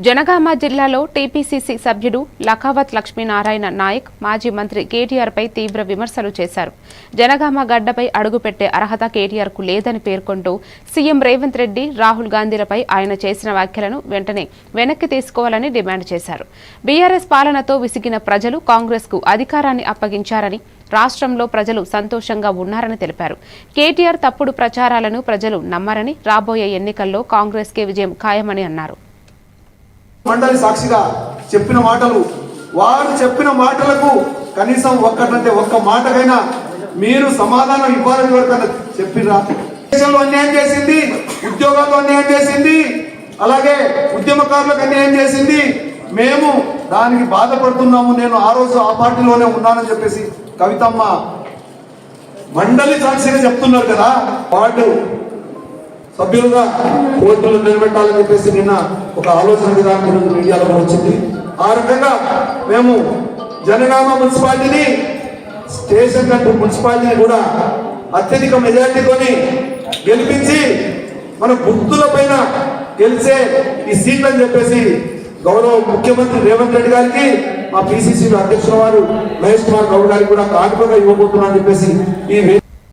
జనగామ జిల్లాలో టీపీసీసీ సభ్యుడు లఖావత్ లక్ష్మీనారాయణ నాయక్ మాజీ మంత్రి కేటీఆర్పై తీవ్ర విమర్శలు చేశారు. జనగామ గడ్డపై అడుగుపెట్టే అర్హత కేటీఆర్కు లేదని పేర్కొంటూ సీఎం రేవంత్ రెడ్డి, రాహుల్ గాంధీలపై ఆయన చేసిన వ్యాఖ్యలను వెంటనే వెనక్కి తీసుకోవాలని డిమాండ్ చేశారు. బీఆర్ఎస్ పాలనతో విసిగిన ప్రజలు కాంగ్రెస్కు అధికారాన్ని అప్పగించారని, రాష్ట్రంలో ప్రజలు సంతోషంగా ఉన్నారని తెలిపారు. కేటీఆర్ తప్పుడు ప్రచారాలను ప్రజలు నమ్మరని, రాబోయే ఎన్నికల్లో కాంగ్రెస్కే విజయం ఖాయమని అన్నారు. మండలి సాక్షిగా చెప్పిన మాటలు, వారు చెప్పిన మాటలకు కనీసం ఒక్కటంటే ఒక్క మాటకైనా మీరు సమాధానం ఇవ్వాలని వరకన్నా చెప్పిరా? దేశంలో అన్యాయం చేసింది, ఉద్యోగాల్లో అన్యాయం చేసింది, అలాగే ఉద్యమకారులకు అన్యాయం చేసింది. మేము దానికి బాధపడుతున్నాము. నేను ఆ రోజు ఆ పార్టీలోనే ఉన్నానని చెప్పేసి కవితమ్మ మండలి సాక్షిగా చెప్తున్నారు కదా. వార్డు సభ్యులుగా కోర్టులు నిలబెట్టాలని చెప్పేసి నిన్న ఒక ఆలోచన విధానం మీడియాలో వచ్చింది. ఆ రకంగా మేము జనగామ మున్సిపాలిటీని, స్టేషన్ కంటే మున్సిపాలిటీని కూడా అత్యధిక మెజార్టీతోని గెలిపించి మన గుర్తుల పైన గెలిచే ఈ సీట్లని చెప్పేసి గౌరవ ముఖ్యమంత్రి రేవంత్ రెడ్డి గారికి, మా పిసిసి అధ్యక్షుల వారు మహేష్ కుమార్ గౌడ్ గారికి కూడా కానుకగా ఇవ్వబోతున్నా అని చెప్పేసి ఈ